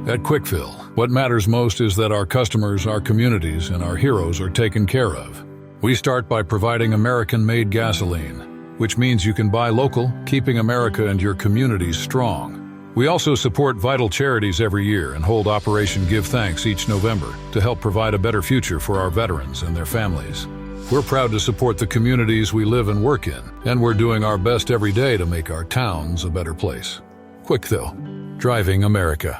At Quickfill, what matters most is that our customers, our communities, and our heroes are taken care of. We start by providing American-made gasoline, which means you can buy local, keeping America and your communities strong. We also support vital charities every year and hold Operation Give Thanks each November to help provide a better future for our veterans and their families. We're proud to support the communities we live and work in, and we're doing our best every day to make our towns a better place. Quickfill, driving America.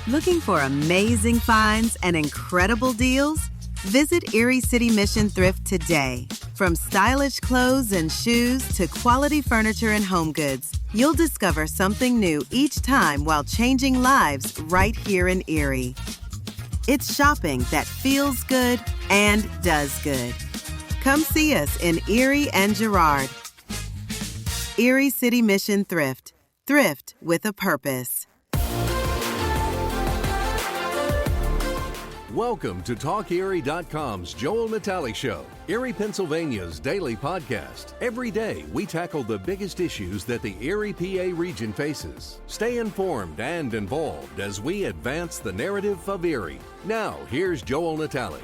Looking for amazing finds and incredible deals? Visit Erie City Mission Thrift today. From stylish clothes and shoes to quality furniture and home goods, you'll discover something new each time while changing lives right here in Erie. It's shopping that feels good and does good. Come see us in Erie and Girard. Erie City Mission Thrift. Thrift with a purpose. Welcome to TalkErie.com's Joel Natale Show, Erie, Pennsylvania's daily podcast. Every day, we tackle the biggest issues that the Erie, PA region faces. Stay informed and involved as we advance the narrative of Erie. Now, here's Joel Natale.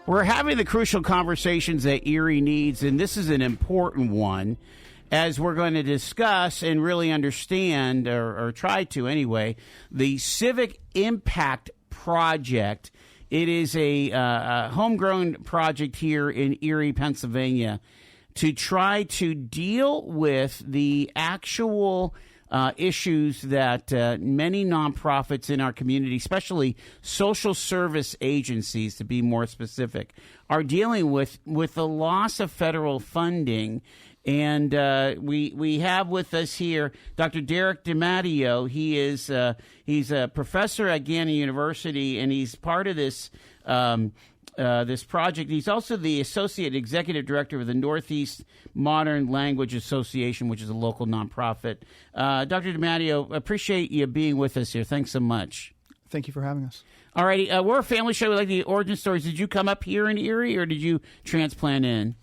We're having the crucial conversations that Erie needs, and this is an important one, as we're going to discuss and really understand, or try to anyway, the Civic Impact Project. It is a homegrown project here in Erie, Pennsylvania, to try to deal with the actual issues that many nonprofits in our community, especially social service agencies, to be more specific, are dealing with the loss of federal funding. And we have with us here Dr. Derek DiMatteo. He's a professor at Gannon University, and he's part of this this project. He's also the associate executive director of the Northeast Modern Language Association, which is a local nonprofit. Dr. DiMatteo, appreciate you being with us here. Thanks so much. Thank you for having us. All righty, we're a family show. We like the origin stories. Did you come up here in Erie, or did you transplant in?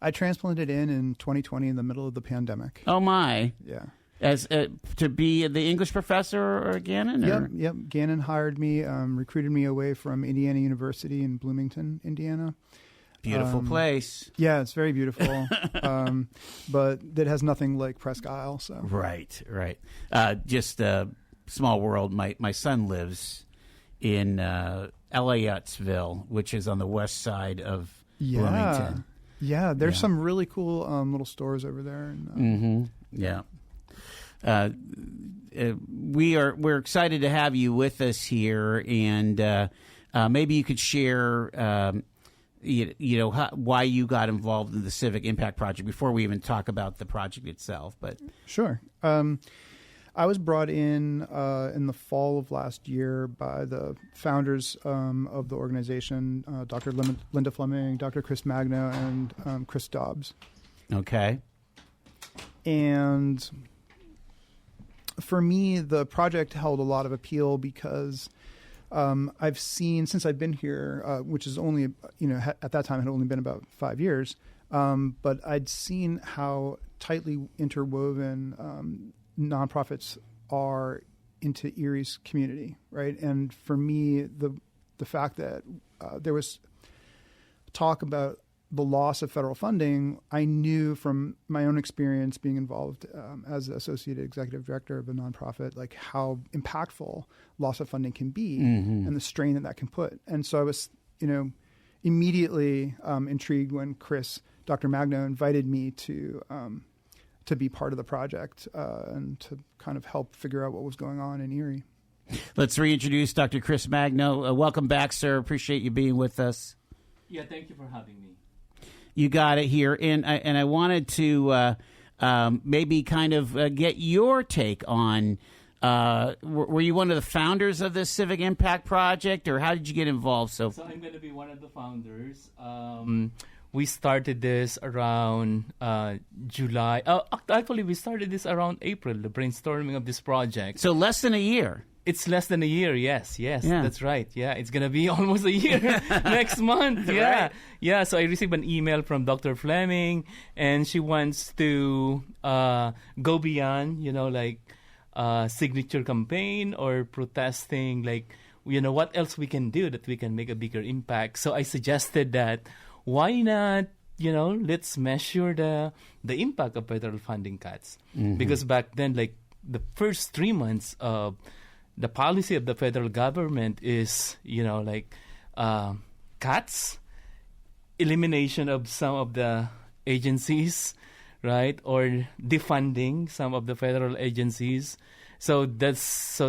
I transplanted in 2020 in the middle of the pandemic. Oh, my. Yeah. As to be the English professor or Gannon? Or? Yep. Gannon hired me, recruited me away from Indiana University in Bloomington, Indiana. Beautiful place. Yeah, it's very beautiful. But it has nothing like Presque Isle. So. Right. Just a small world. My son lives in Elliotsville, which is on the west side of Bloomington. Yeah, there's some really cool little stores over there. And, Yeah. We're excited to have you with us here, and maybe you could share, why you got involved in the Civic Impact Project before we even talk about the project itself. But sure. I was brought in the fall of last year by the founders of the organization, Dr. Linda Fleming, Dr. Chris Magno, and Chris Dobbs. Okay. And for me, the project held a lot of appeal because I've seen, since I've been here, which is only, at that time had only been about 5 years, but I'd seen how tightly interwoven nonprofits are into Erie's community, right? And for me, the fact that there was talk about the loss of federal funding, I knew from my own experience being involved as associate executive director of a nonprofit, like how impactful loss of funding can be and the strain that can put. And so I was, immediately intrigued when Dr. Magno invited me to be part of the project and to kind of help figure out what was going on in Erie. Let's reintroduce Dr. Chris Magno. Welcome back, sir. Appreciate you being with us. Yeah, thank you for having me. You got it here. And I wanted to maybe kind of get your take on, were you one of the founders of this Civic Impact Project, or how did you get involved? So I'm going to be one of the founders. We started this around July. Actually, we started this around April, the brainstorming of this project. So less than a year. It's less than a year, yes, Yeah. that's right. Yeah, it's going to be almost a year next month. Yeah, Right. Yeah. So I received an email from Dr. Fleming, and she wants to go beyond, signature campaign or protesting, like, what else we can do that we can make a bigger impact. So I suggested that why not, let's measure the impact of federal funding cuts. Because back then, like, the first 3 months of the policy of the federal government is, cuts, elimination of some of the agencies, right? Or defunding some of the federal agencies. So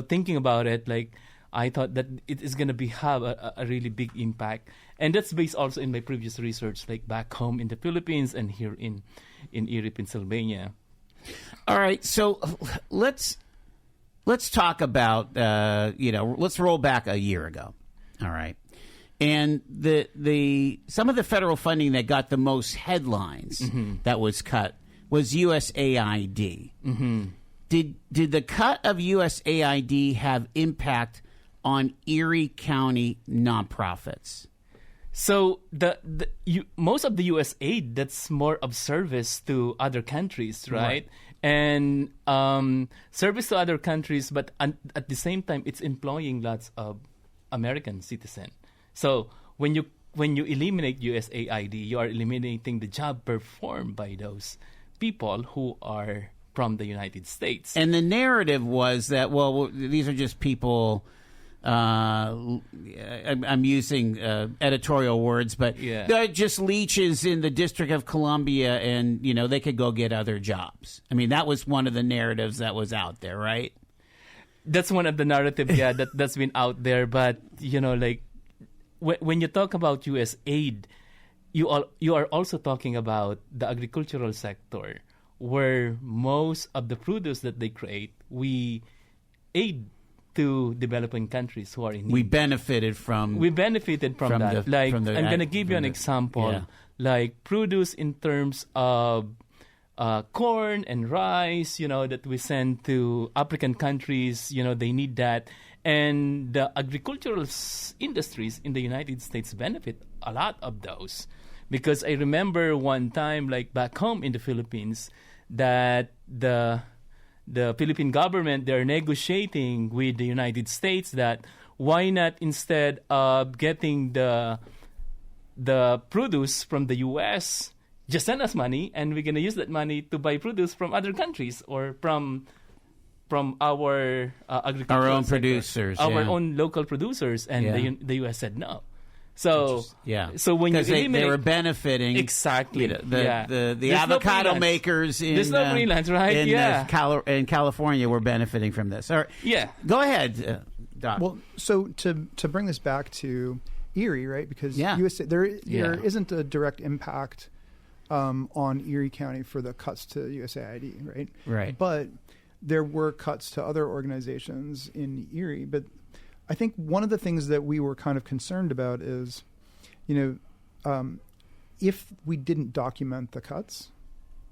thinking about it, like, I thought that it is going to have a really big impact. And that's based also in my previous research, like back home in the Philippines and here in Erie, Pennsylvania. All right. So let's talk about, let's roll back a year ago. All right. And some of the federal funding that got the most headlines that was cut was USAID. Did the cut of USAID have impact on Erie County nonprofits? So most of the U.S. aid, that's more of service to other countries, right? And service to other countries, but at the same time, it's employing lots of American citizens. So when you eliminate USAID, you are eliminating the job performed by those people who are from the United States. And the narrative was that, these are just people. I'm using editorial words, but they're just leeches in the District of Columbia, and they could go get other jobs. I mean, that was one of the narratives that was out there, right? That's one of the narratives, that's been out there. But when you talk about U.S. aid, you are also talking about the agricultural sector, where most of the produce that they create, we aid to developing countries who are in need. We benefited from that. I'm going to give you an example. Like produce in terms of corn and rice, that we send to African countries, they need that. And the agricultural industries in the United States benefit a lot of those. Because I remember one time, like back home in the Philippines, that the Philippine government, they're negotiating with the United States that why not, instead of getting the produce from the U.S., just send us money, and we're going to use that money to buy produce from other countries or from our agricultural our own sector, producers, our own local producers, and the U.S. said no. So when you eliminate, they were benefiting exactly the avocado makers in there's no freelance, right? In California were benefiting from this. All right, go ahead, Doc. Well, so to bring this back to Erie, right? Because there isn't a direct impact on Erie County for the cuts to USAID, right? Right. But there were cuts to other organizations in Erie. But I think one of the things that we were kind of concerned about is, if we didn't document the cuts,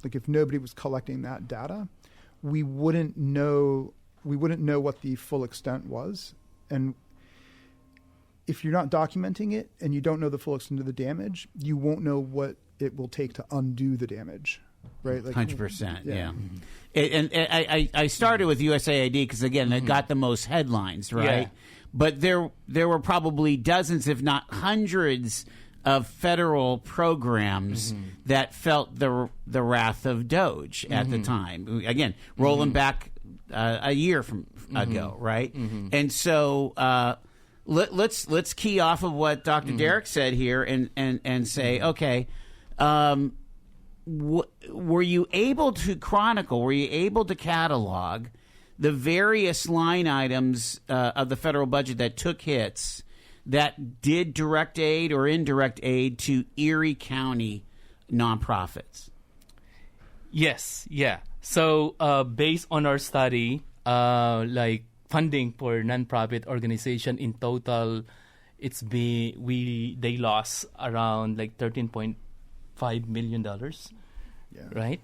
like if nobody was collecting that data, we wouldn't know what the full extent was. And if you're not documenting it and you don't know the full extent of the damage, you won't know what it will take to undo the damage, right? 100%, yeah. And I started with USAID because, again, it got the most headlines, right? Yeah. But there were probably dozens, if not hundreds, of federal programs that felt the wrath of Doge at the time. Again, rolling back a year ago, right? And so let's key off of what Dr. Derek said here and say, okay, were you able to chronicle, were you able to catalog the various line items of the federal budget that took hits that did direct aid or indirect aid to Erie County nonprofits? Yes, yeah. So based on our study, like funding for nonprofit organization in total, they lost around like $13.5 million, right?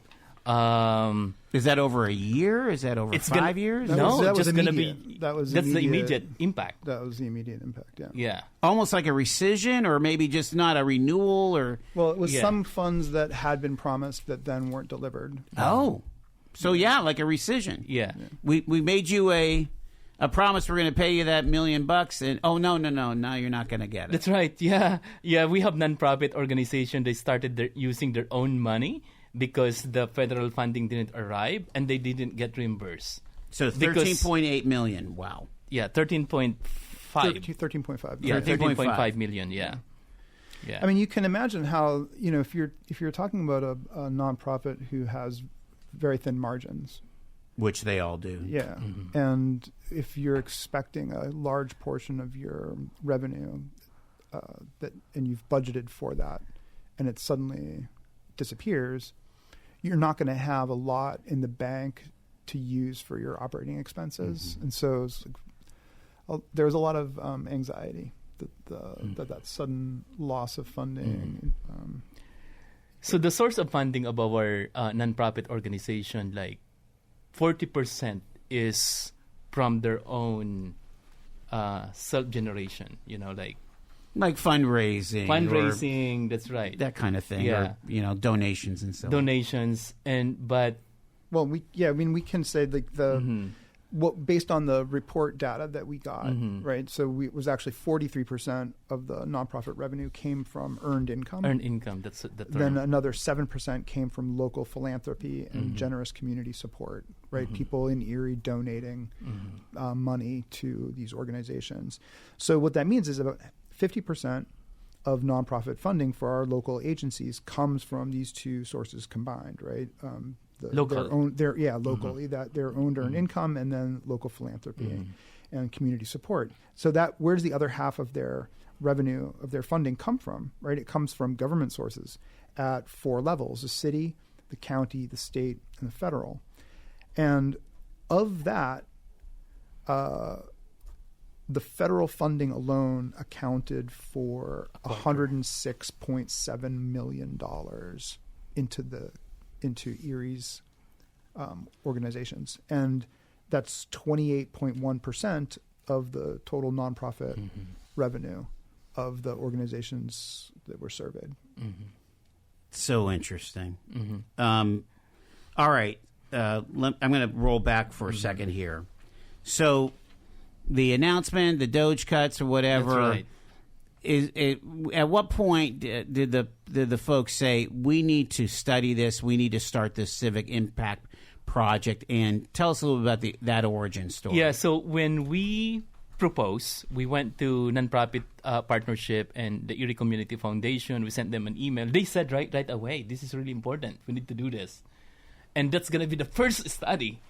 Is that over a year? Is that over 5 years? That's the immediate impact. That was the immediate impact, yeah. Yeah. Almost like a rescission, or maybe just not a renewal, or... Well, it was some funds that had been promised that then weren't delivered. Oh. So like a rescission. Yeah. We made you a promise we're going to pay you that $1 million, and now you're not going to get it. That's right. Yeah. We have nonprofit organization. They started using their own money because the federal funding didn't arrive and they didn't get reimbursed. So $13.8 million. Wow. Yeah, 13.5. 13.5. Yeah, 13.5 million. Yeah. I mean, you can imagine how, if you're talking about a nonprofit who has very thin margins, which they all do. Yeah. Mm-hmm. And if you're expecting a large portion of your revenue and you've budgeted for that and it suddenly disappears, you're not going to have a lot in the bank to use for your operating expenses. And so there was a lot of anxiety that sudden loss of funding. So the source of funding of our nonprofit organization, like 40% is from their own self-generation, like fundraising, that's right, that kind of thing, or donations and so donations on. We can say like based on the report data that we got, right? So it was actually 43% of the nonprofit revenue came from earned income. Earned income, that's the term. Then another 7% came from local philanthropy and generous community support, right? People in Erie donating money to these organizations. So what that means is about 50% of nonprofit funding for our local agencies comes from these two sources combined, right? Locally, that their own earned income and then local philanthropy and community support. So where does the other half of their revenue, of their funding come from, right? It comes from government sources at 4 levels: the city, the county, the state, and the federal. And of that, the federal funding alone accounted for $106.7 million into Erie's organizations, and that's 28.1% of the total nonprofit revenue of the organizations that were surveyed. So interesting. All right, I'm going to roll back for a second here. So the announcement, the Doge cuts or whatever. That's right. At what point did the folks say, we need to study this, we need to start this Civic Impact Project? And tell us a little bit about that origin story. Yeah, so when we proposed, we went to nonprofit partnership and the Erie Community Foundation. We sent them an email. They said right away, this is really important. We need to do this. And that's going to be the first study.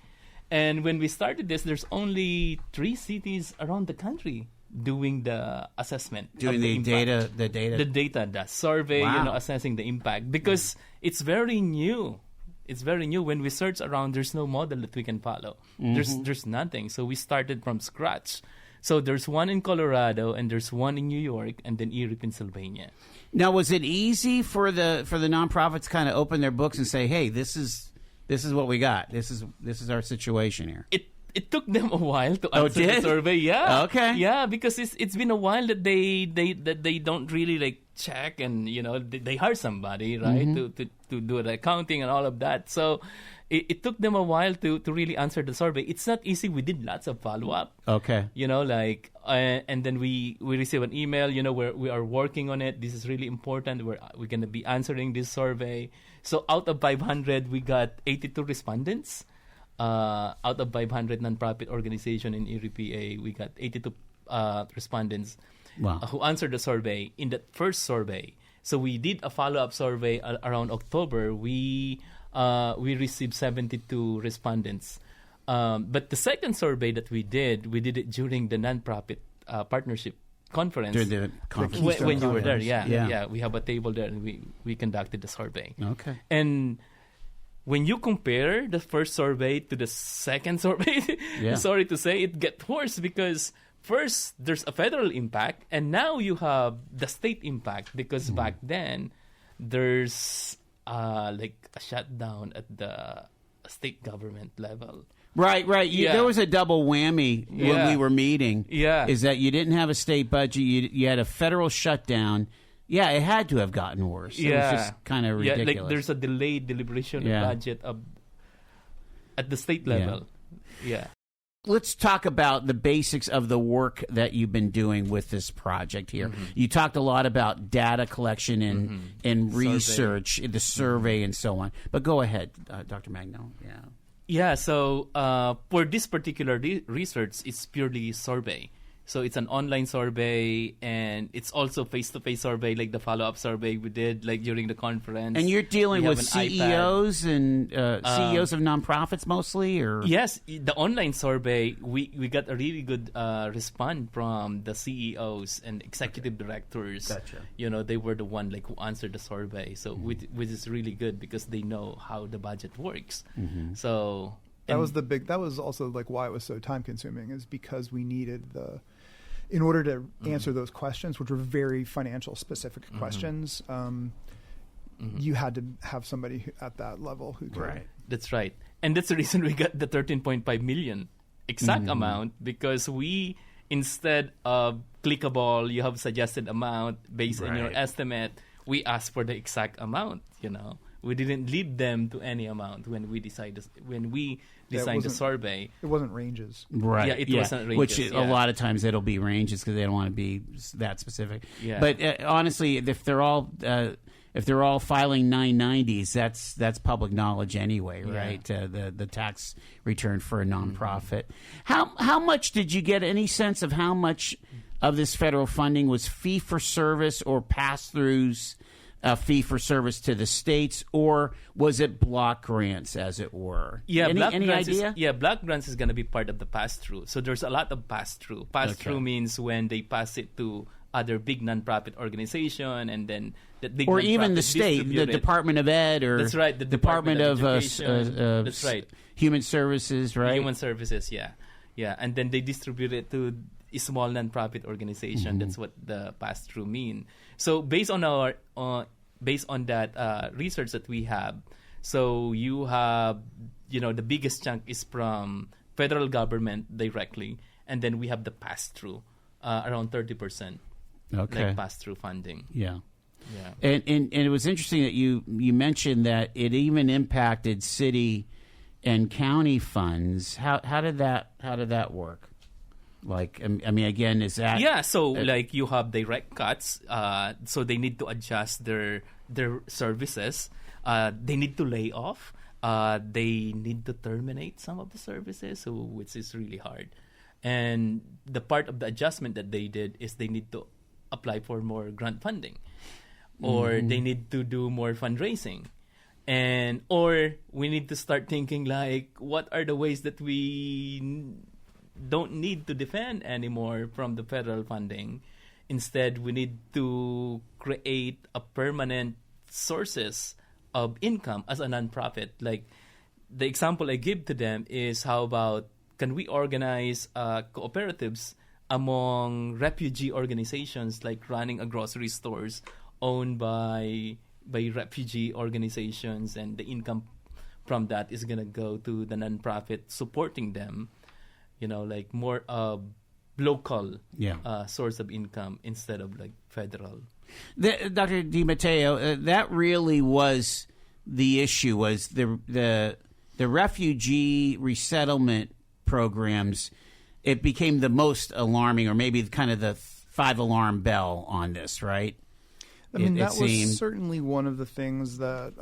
And when we started this, there's only 3 cities around the country doing the assessment, doing the data, the survey, assessing the impact, because it's very new. It's very new. When we search around, there's no model that we can follow. There's nothing. So we started from scratch. So there's one in Colorado, and there's one in New York, and then Erie, Pennsylvania. Now, was it easy for the nonprofits to kind of open their books and say, "Hey, this is what we got. This is our situation here"? It took them a while to answer the survey. Yeah. Okay. Yeah, because it's been a while that they don't really like check and they hire somebody, right, to do the accounting and all of that. So it took them a while to really answer the survey. It's not easy. We did lots of follow up. Okay. And then we received an email. We are working on it. This is really important. We're going to be answering this survey. So out of 500, we got 82 respondents. Out of 500 nonprofit organization in Erie, PA, we got 82 respondents who answered the survey in that first survey. So we did a follow-up survey around October. We received 72 respondents. But the second survey that we did it during the nonprofit partnership conference. During the conference. When you were there, yeah. We have a table there, and we conducted the survey. Okay. And when you compare the first survey to the second survey, sorry to say, it gets worse because first there's a federal impact, and now you have the state impact because back then there's like a shutdown at the state government level. Right. There was a double whammy when we were meeting. Yeah. Is that you didn't have a state budget, you had a federal shutdown. Yeah, it had to have gotten worse. It was just kind of ridiculous. Like there's a delayed deliberation of budget of at the state level. Yeah. Let's talk about the basics of the work that you've been doing with this project here. You talked a lot about data collection and research, the survey and so on. But go ahead, Dr. Magno. Yeah, so for this particular research, it's purely survey. So it's an online survey, and it's also face-to-face survey, like the follow-up survey we did like during the conference. And you're dealing with CEOs and CEOs of nonprofits mostly, or yes, the online survey we got a really good response from the CEOs and executive directors. Gotcha. You know, they were the one like who answered the survey, so which is really good because they know how the budget works. So that was also like why it was so time consuming, is because we needed in order to answer those questions, which were very financial specific questions, you had to have somebody at that level who could. Right. That's right. And that's the reason we got the 13.5 million exact amount, because we, instead of clickable, you have suggested amount based on your estimate, we asked for the exact amount, you know. We didn't lead them to any amount when we designed the survey. It wasn't ranges. Right. Yeah, it wasn't ranges. Which a lot of times it'll be ranges because they don't want to be that specific. Yeah. But honestly, if they're all filing 990s, that's public knowledge anyway, right? The tax return for a nonprofit. How much did you get? Any sense of how much of this federal funding was fee for service or pass-throughs? Fee for service to the states, or was it block grants, as it were? Yeah, any idea? Block grants is going to be part of the pass-through. So there's a lot of pass-through. Pass-through means when they pass it to other big nonprofit organization, and then the big or even the state, the Department of Ed, or that's right, the Department of that's right, Human Services, right? Human Services, yeah, and then they distribute it to a small nonprofit organization. That's what the pass-through mean. So based on that research that we have, so you have, the biggest chunk is from federal government directly, and then we have the pass-through, around 30%. Okay. Like pass-through funding. Yeah. And it was interesting that you mentioned that it even impacted city and county funds. How did that work? Like, I mean, again, is that... Yeah, so like you have direct cuts, so they need to adjust their services. They need to lay off. They need to terminate some of the services, which is really hard. And the part of the adjustment that they did is they need to apply for more grant funding, or they need to do more fundraising. Or we need to start thinking like, what are the ways that we don't need to defend anymore from the federal funding? Instead, we need to create a permanent sources of income as a nonprofit. Like the example I give to them is, how about can we organize cooperatives among refugee organizations, like running a grocery stores owned by refugee organizations, and the income from that is going to go to the nonprofit supporting them, like more local source of income instead of like federal. Dr. DiMatteo, that really was the issue, was the refugee resettlement programs. It became the most alarming, or maybe kind of the 5-alarm bell on this, right? I mean, that was certainly one of the things that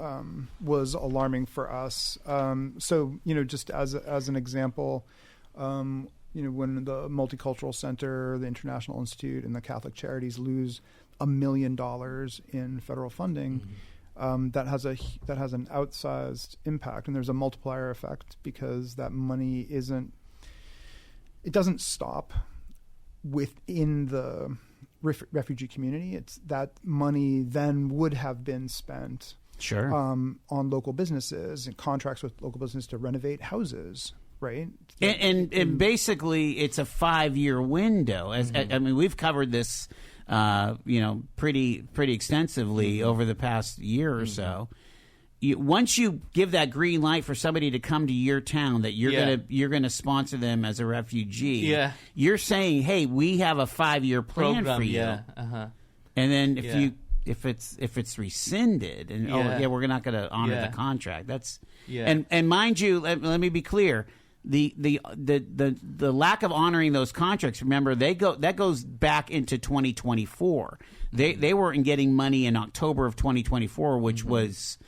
was alarming for us. So, just as an example, when the Multicultural Center, the International Institute, and the Catholic Charities lose $1 million in federal funding, that has an outsized impact, and there's a multiplier effect because that money doesn't stop within the refugee community. It's that money then would have been spent on local businesses and contracts with local businesses to renovate houses, right? And basically, it's a 5-year window. I mean, we've covered this, pretty extensively over the past year or so. Once you give that green light for somebody to come to your town, that you're gonna sponsor them as a refugee, you're saying, hey, we have a 5-year plan for you. And then if if it's rescinded and we're not going to honor the contract. That's and mind you, let me be clear. The lack of honoring those contracts, remember, that goes back into 2024. They weren't getting money in October of 2024, which was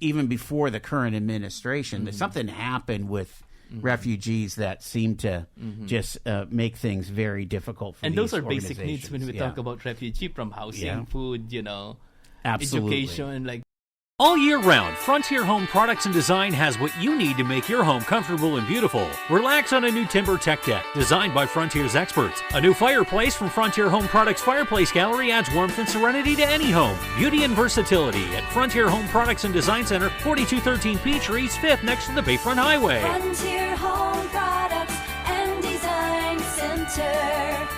even before the current administration. Something happened with refugees that seem to just make things very difficult for and these those are basic needs when we talk about refugee, from housing, food, Absolutely. education, like. All year round, Frontier Home Products and Design has what you need to make your home comfortable and beautiful. Relax on a new timber tech deck designed by Frontier's experts. A new fireplace from Frontier Home Products Fireplace Gallery adds warmth and serenity to any home. Beauty and versatility at Frontier Home Products and Design Center, 4213 Peachtree, East 5th, next to the Bayfront Highway. Frontier Home Products and Design Center.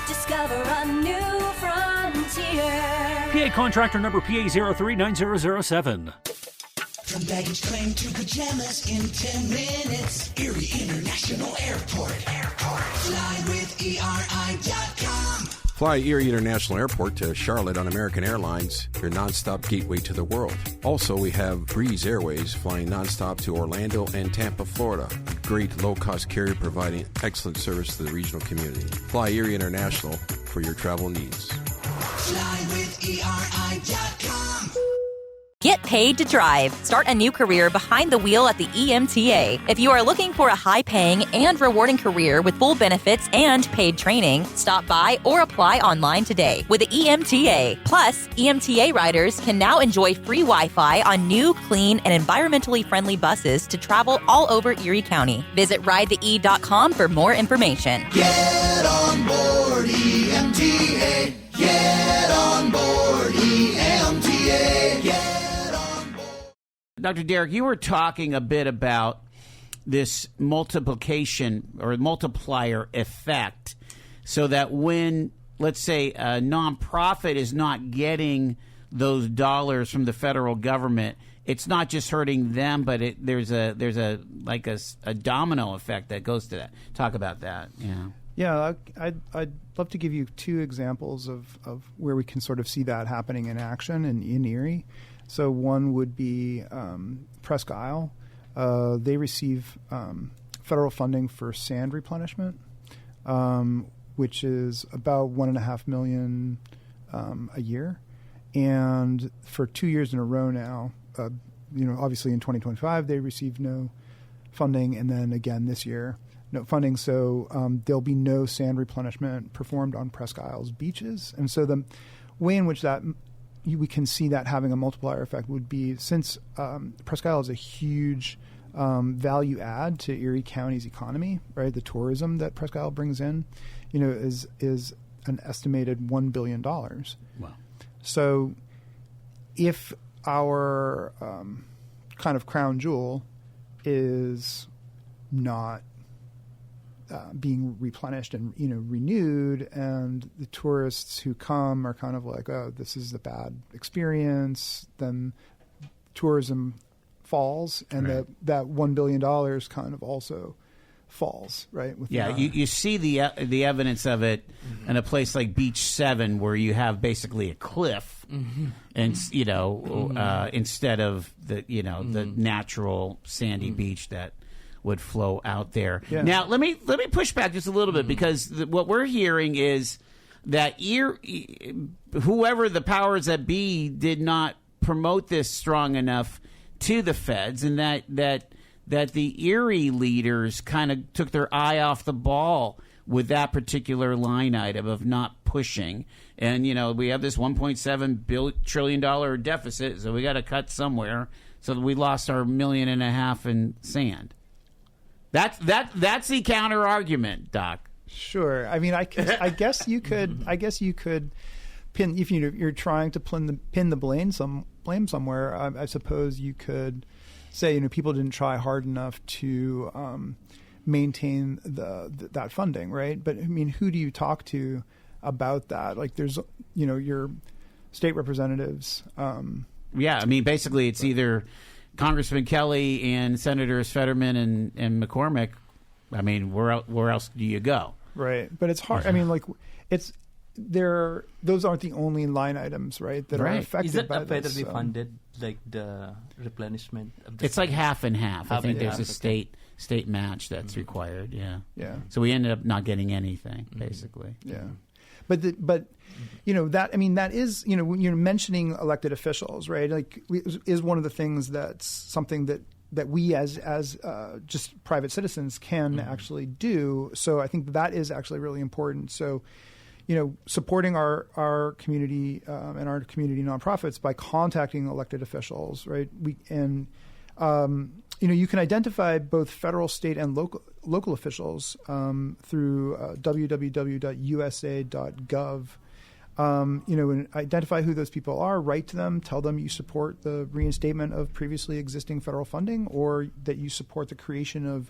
Discover a new frontier. PA contractor number PA039007. From baggage claim to pajamas in 10 minutes. Erie International Airport. Fly with ERI.com. Fly Erie International Airport to Charlotte on American Airlines, your nonstop gateway to the world. Also, we have Breeze Airways flying nonstop to Orlando and Tampa, Florida. A great low-cost carrier providing excellent service to the regional community. Fly Erie International for your travel needs. Fly with ERI.com. Get paid to drive. Start a new career behind the wheel at the EMTA. If you are looking for a high-paying and rewarding career with full benefits and paid training, stop by or apply online today with the EMTA. Plus, EMTA riders can now enjoy free Wi-Fi on new, clean, and environmentally friendly buses to travel all over Erie County. Visit ridethee.com for more information. Get on board EMTA. Get on board EMTA. Get on board. Dr. Derek, you were talking a bit about this multiplication or multiplier effect, so that when, let's say, a nonprofit is not getting those dollars from the federal government, it's not just hurting them, but there's a domino effect that goes to that. Talk about that. Yeah, I'd love to give you two examples of where we can sort of see that happening in action in Erie. So one would be Presque Isle. They receive federal funding for sand replenishment, which is about $1.5 million a year. And for 2 years in a row now, obviously in 2025 they received no funding, and then again this year, no funding. So there'll be no sand replenishment performed on Presque Isle's beaches. And so the way in which we can see that having a multiplier effect would be, since Presque Isle is a huge value add to Erie County's economy, right? The tourism that Presque Isle brings in, is an estimated $1 billion. Wow. So if our kind of crown jewel is not being replenished and renewed, and the tourists who come are kind of like, oh, this is a bad experience, then tourism falls, and right. that $1 billion kind of also falls, right? You see the evidence of it in a place like Beach 7, where you have basically a cliff, and instead of the natural sandy beach that would flow out there. Yeah. Now, let me push back just a little bit, because what we're hearing is that whoever the powers that be did not promote this strong enough to the feds, and that the Erie leaders kind of took their eye off the ball with that particular line item of not pushing. And, we have this $1.7 trillion deficit, so we got to cut somewhere. So we lost our $1.5 million in sand. That's the counter argument, Doc. Sure. I mean, I guess you could pin, if you're trying to pin the blame somewhere. I suppose you could say people didn't try hard enough to maintain that funding, right? But I mean, who do you talk to about that? Like, there's your state representatives. Yeah, I mean, basically, it's either Congressman Kelly and Senators Fetterman and McCormick. I mean, where else do you go? Right, but it's hard. I mean, like, it's those aren't the only line items, right, that are affected Is that by this. federally funded, like the replenishment of the It's like half and half. I think there's a okay. state match that's required. Yeah. Yeah. So we ended up not getting anything, basically. Yeah. But that is, when you're mentioning elected officials, right? Like, is one of the things that's something that we as just private citizens can actually do. So I think that is actually really important. So, supporting our community and our community nonprofits by contacting elected officials, right? You can identify both federal, state, and local officials through www.usa.gov. And identify who those people are, write to them, tell them you support the reinstatement of previously existing federal funding, or that you support the creation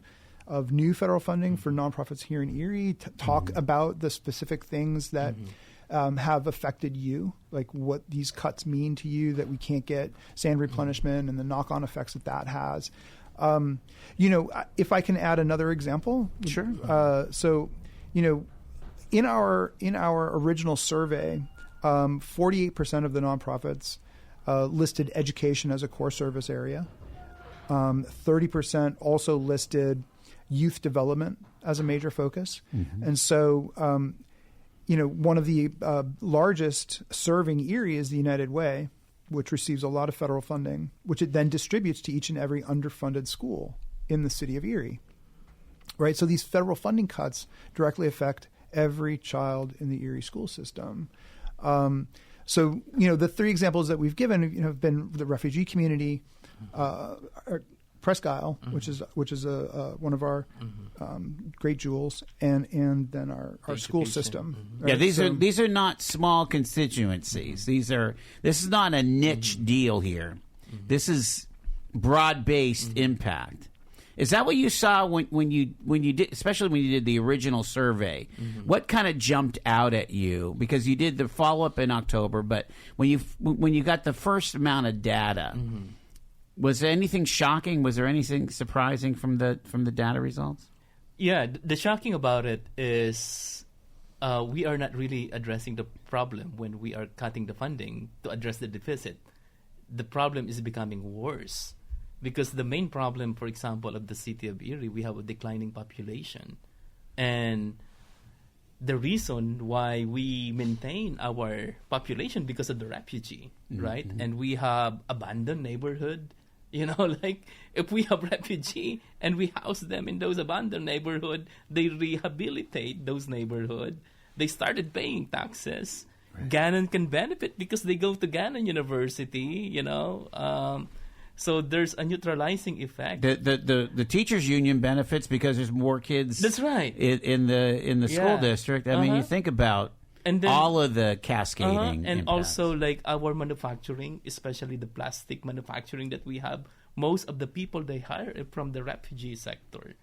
of new federal funding for nonprofits here in Erie. Talk about the specific things that have affected you, like what these cuts mean to you, that we can't get sand replenishment and the knock-on effects that has. If I can add another example. Sure. In our original survey, 48% of the nonprofits listed education as a core service area. 30% also listed youth development as a major focus. And so, one of the largest serving Erie is the United Way, which receives a lot of federal funding, which it then distributes to each and every underfunded school in the city of Erie. Right? So these federal funding cuts directly affect every child in the Erie school system. The three examples that we've given have been the refugee community, Presque Isle, which is one of our great jewels, and then our school system. Right? Yeah, these are not small constituencies. This is not a niche deal here. This is broad-based impact. Is that what you saw when you did, especially when you did the original survey? What kind of jumped out at you? Because you did the follow-up in October, but when you got the first amount of data, was there anything shocking? Was there anything surprising from the data results? Yeah, the shocking about it is we are not really addressing the problem when we are cutting the funding to address the deficit. The problem is becoming worse. Because the main problem, for example, of the city of Erie, we have a declining population. And the reason why we maintain our population because of the refugee, right? And we have abandoned neighborhood. Like if we have refugee and we house them in those abandoned neighborhood, they rehabilitate those neighborhood. They started paying taxes. Right. Gannon can benefit because they go to Gannon University, So there's a neutralizing effect. The teachers union benefits because there's more kids. That's right. In the school district. I mean, you think about all of the cascading and impacts. also like our manufacturing, especially the plastic manufacturing that we have. Most of the people they hire are from the refugee sector.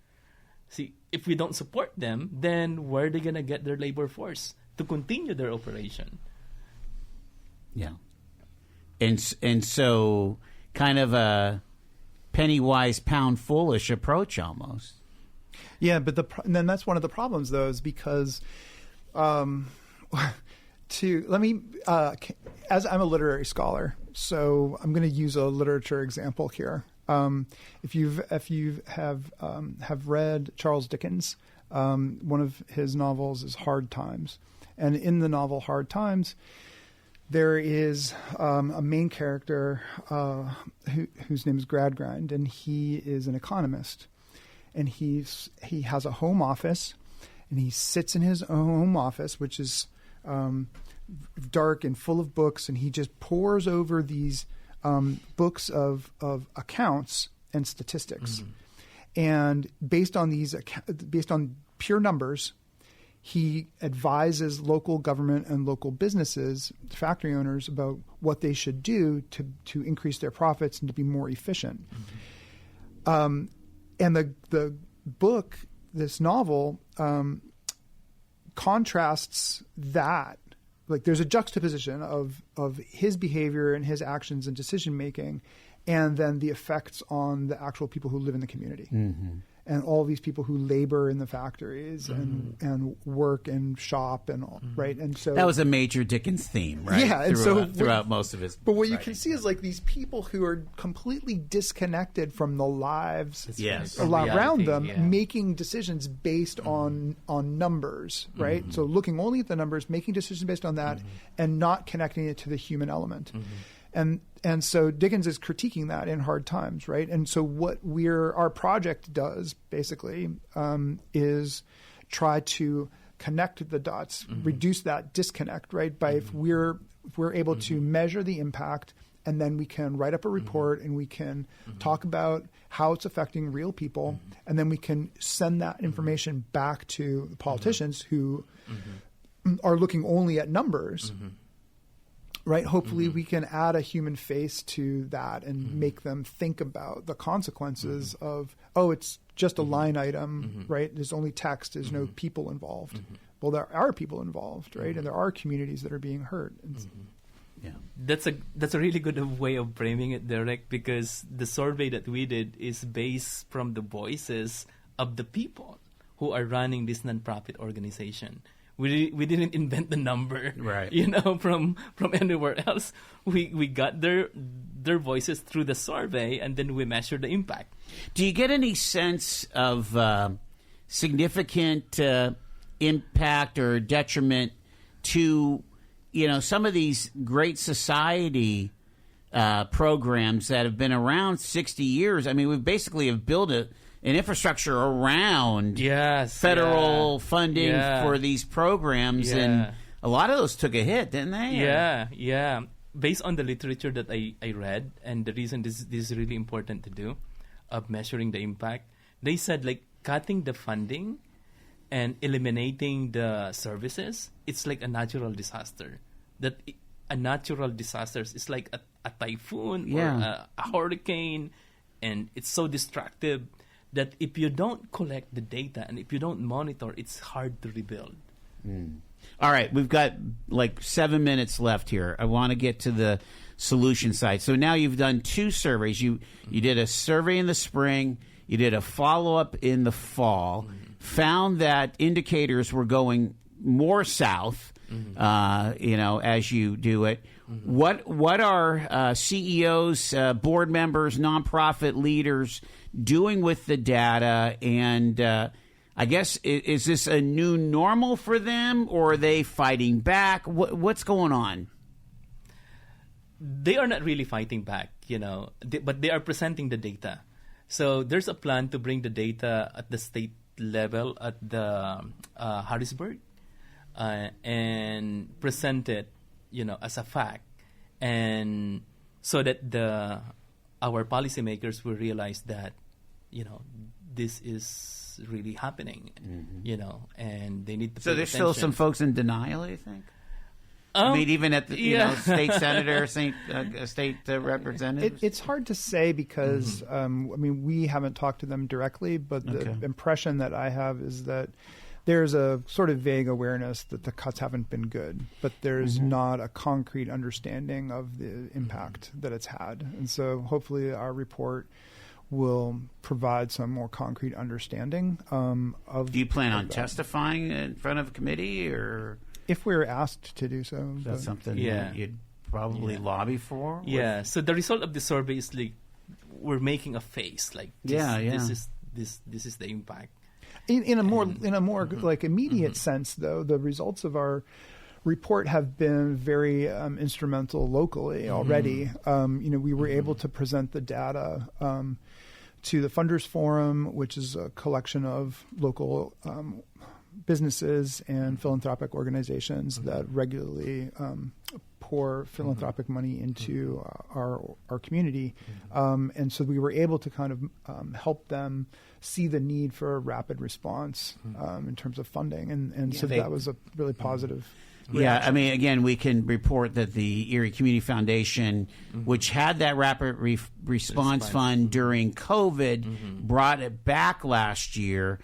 See, if we don't support them, then where are they gonna get their labor force to continue their operation? Yeah, and so. Kind of a penny wise, pound foolish approach, almost. Yeah, but then that's one of the problems, though, is because, as I'm a literary scholar, so I'm going to use a literature example here. If you have read Charles Dickens, one of his novels is Hard Times, and in the novel Hard Times, there is a main character whose name is Gradgrind, and he is an economist. And he has a home office, and he sits in his home office, which is dark and full of books, and he just pores over these books of accounts and statistics. And based on pure numbers, he advises local government and local businesses, factory owners, about what they should do to increase their profits and to be more efficient. And the book, this novel, contrasts that. Like there's a juxtaposition of his behavior and his actions and decision making, and then the effects on the actual people who live in the community. and all these people who labor in the factories and work and shop and all, right? And so that was a major Dickens theme, right? Yeah, and throughout most of his. But what you can see is like these people who are completely disconnected from the lives around them, making decisions based on numbers, right? So looking only at the numbers, making decisions based on that, and not connecting it to the human element. And so Dickens is critiquing that in Hard Times, right? And so what our project does basically is try to connect the dots, reduce that disconnect, right? By if we're able to measure the impact, and then we can write up a report and we can talk about how it's affecting real people, and then we can send that information back to the politicians who are looking only at numbers. Right. Hopefully we can add a human face to that and make them think about the consequences of, it's just a line item, right? There's only text. There's no people involved. Well, there are people involved, right? And there are communities that are being hurt. That's a really good way of framing it, Derek, because the survey that we did is based from the voices of the people who are running this nonprofit organization. We didn't invent the number, right? From anywhere else. We got their voices through the survey, and then we measured the impact. Do you get any sense of significant impact or detriment to some of these great society programs that have been around 60 years? I mean, we basically have built an infrastructure around federal funding for these programs, and a lot of those took a hit, didn't they? Yeah. Based on the literature that I read, and the reason this is really important to do, of measuring the impact, they said like cutting the funding and eliminating the services, it's like a natural disaster. A natural disaster is like a typhoon or a hurricane, and it's so destructive that if you don't collect the data and if you don't monitor, it's hard to rebuild. All right, we've got like 7 minutes left here. I want to get to the solution side. So now you've done 2 surveys. You did a survey in the spring. You did a follow-up in the fall. Found that indicators were going more south, as you do it. What are CEOs, board members, nonprofit leaders doing with the data? And I guess, is this a new normal for them, or are they fighting back? What's going on? They are not really fighting back, but they are presenting the data. So there's a plan to bring the data at the state level at the Harrisburg and present it, as a fact, and so that our policymakers will realize that, this is really happening, and they need to. So there's still some folks in denial, you think? I mean, even at the state senator, state representatives? It's hard to say because, we haven't talked to them directly, but the impression that I have is that there's a sort of vague awareness that the cuts haven't been good, but there's not a concrete understanding of the impact that it's had. And so hopefully our report will provide some more concrete understanding of. Do you plan on testifying in front of a committee, or? If we're asked to do so. That's something you'd probably lobby for? Yeah. So the result of the survey is like we're making a face. Like this is the impact. In a more like immediate sense, though, the results of our report have been very instrumental locally already. We were able to present the data to the Funders Forum, which is a collection of local businesses and philanthropic organizations that regularly pour philanthropic money into our community. And so we were able to kind of help them see the need for a rapid response in terms of funding. And so that was a really positive reaction. Yeah, I mean, again, we can report that the Erie Community Foundation, which had that rapid response fund during COVID, brought it back last year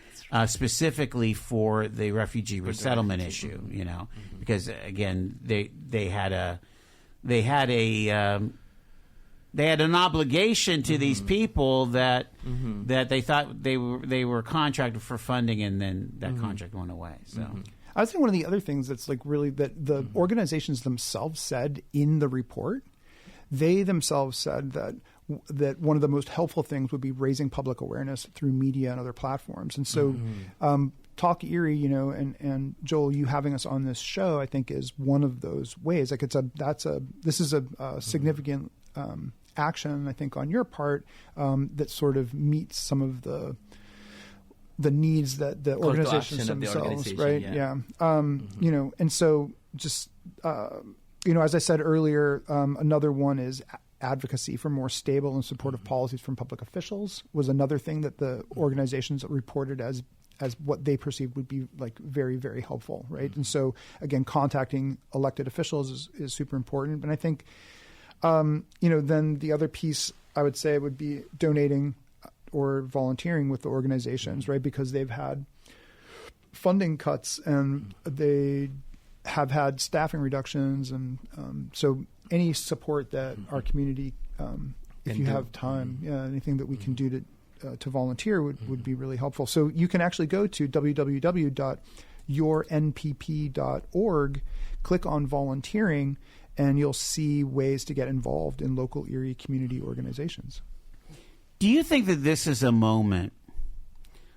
specifically for the refugee resettlement issue, because, again, they had a had an obligation to these people that they thought they were contracted for funding, and then that contract went away. So. I would say one of the other things that's like really that the organizations themselves said in the report, they themselves said that one of the most helpful things would be raising public awareness through media and other platforms. And so Talk Erie, and Joel, you having us on this show, I think is one of those ways. Like this is a significant action, I think, on your part that sort of meets some of the needs that the organizations themselves, right? Yeah. And so just, as I said earlier, another one is advocacy for more stable and supportive policies from public officials was another thing that the organizations reported as what they perceived would be like very, very helpful, right? And so, again, contacting elected officials is super important. And I think, then the other piece I would say would be donating or volunteering with the organizations, right? Because they've had funding cuts and they have had staffing reductions. And so any support that our community, if you have time, anything that we can do to volunteer would be really helpful. So you can actually go to www.yournpp.org, click on volunteering, and you'll see ways to get involved in local Erie community organizations. Do you think that this is a moment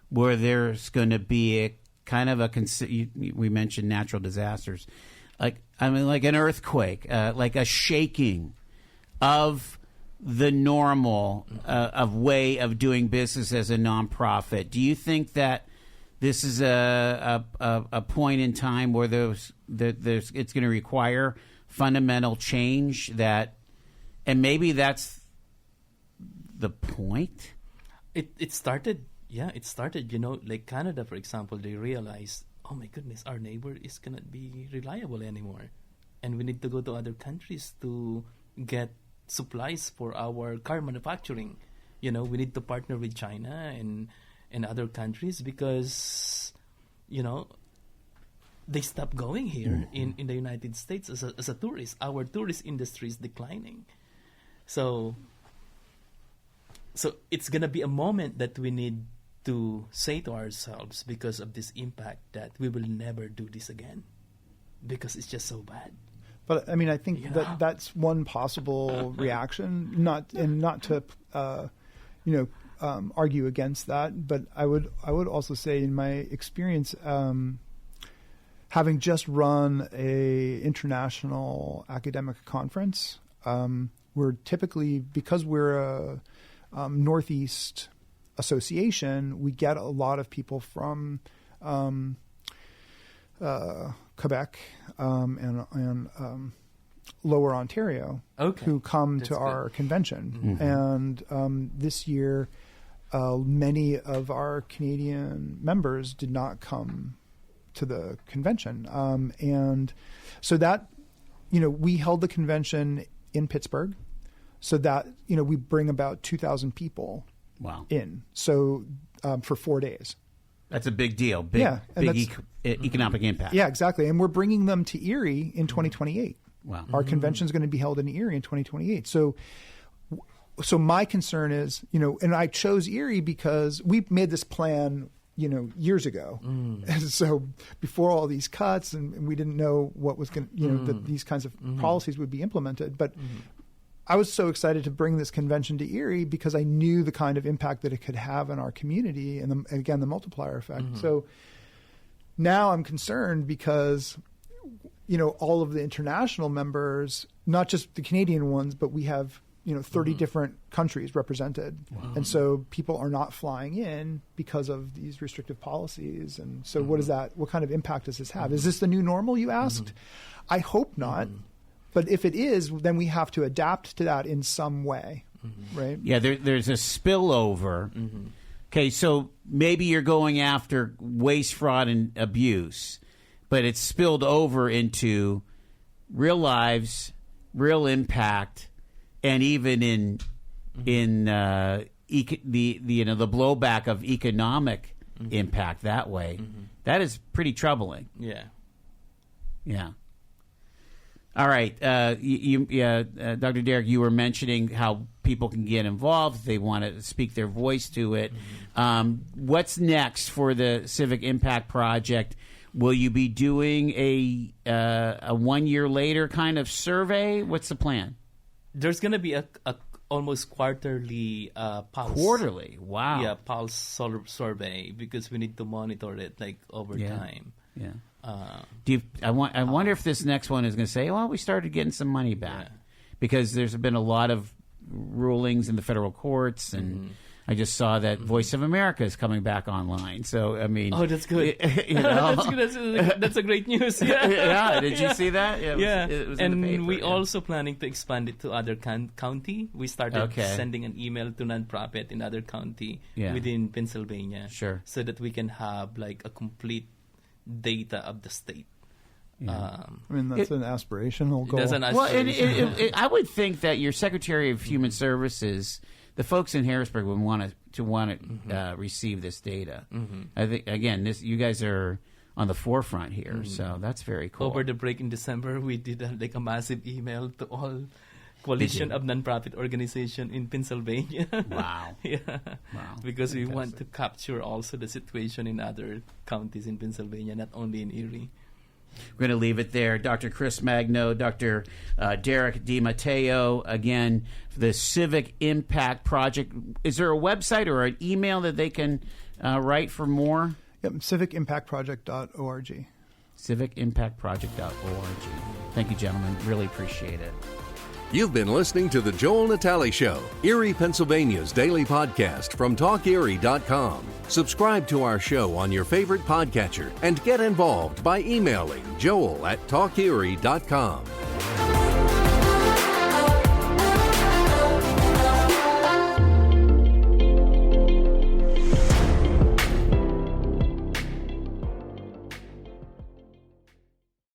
where there's going to be a kind of we mentioned natural disasters, like an earthquake, like a shaking of the normal of way of doing business as a nonprofit? Do you think that this is a point in time where it's going to require fundamental change and maybe that's the point? It started, like Canada, for example, they realized, oh my goodness, our neighbor is cannot be reliable anymore. And we need to go to other countries to get supplies for our car manufacturing. We need to partner with China and other countries because, they stopped going here in the United States as a tourist. Our tourist industry is declining. So it's going to be a moment that we need to say to ourselves, because of this impact, that we will never do this again because it's just so bad. But I mean, I think that's one possible reaction. Not to argue against that, but I would also say, in my experience, having just run a international academic conference, we're typically, because we're a Northeast association, we get a lot of people from Quebec and Lower Ontario who come to our convention. And this year, many of our Canadian members did not come to the convention. And so that, we held the convention in Pittsburgh, so that, we bring about 2,000 people in. So for 4 days. That's a big deal. Big economic impact. Yeah, exactly. And we're bringing them to Erie in 2028. Wow. Our convention is going to be held in Erie in 2028. So my concern is, and I chose Erie because we made this plan, years ago. And so before all these cuts, and we didn't know what was going to, that these kinds of policies would be implemented. But I was so excited to bring this convention to Erie because I knew the kind of impact that it could have on our community and again, the multiplier effect. So now I'm concerned because, all of the international members, not just the Canadian ones, but we have, 30 different countries represented. Wow. And so people are not flying in because of these restrictive policies. And so what kind of impact does this have? Is this the new normal, you asked? I hope not. But if it is, then we have to adapt to that in some way, right? Yeah, there's a spillover. Okay, so maybe you're going after waste, fraud, and abuse, but it's spilled over into real lives, real impact, and even in the blowback of economic impact that way. That is pretty troubling. Yeah. Yeah. All right. Dr. Derek, you were mentioning how people can get involved if they want to speak their voice to it. What's next for the Civic Impact Project? Will you be doing a 1 year later kind of survey? What's the plan? There's going to be a almost quarterly pulse. Quarterly? Wow. Yeah, pulse survey, because we need to monitor it over time. Yeah. I wonder if this next one is going to say, well, we started getting some money back. Because there's been a lot of rulings in the federal courts, and I just saw that Voice of America is coming back online. So, I mean... Oh, that's good. That's good. That's a great news. Yeah. Did you see that? It was in the paper. We also planning to expand it to other county. We started sending an email to nonprofit in other county within Pennsylvania. Sure. So that we can have a complete data of the state. Yeah. That's an aspirational goal. I would think that your Secretary of Human Services, the folks in Harrisburg, would want to receive this data. I think again, you guys are on the forefront here, so that's very cool. Over the break in December, we did a massive email to all coalition of nonprofit organization in Pennsylvania. Wow. Yeah. Wow. Because we want to capture also the situation in other counties in Pennsylvania, not only in Erie. We're going to leave it there. Dr. Chris Magno, Dr. Derek DiMatteo, again, the Civic Impact Project. Is there a website or an email that they can write for more? Yep, civicimpactproject.org. Civicimpactproject.org. Thank you, gentlemen. Really appreciate it. You've been listening to The Joel Natale Show, Erie, Pennsylvania's daily podcast from TalkErie.com. Subscribe to our show on your favorite podcatcher and get involved by emailing joel@TalkErie.com.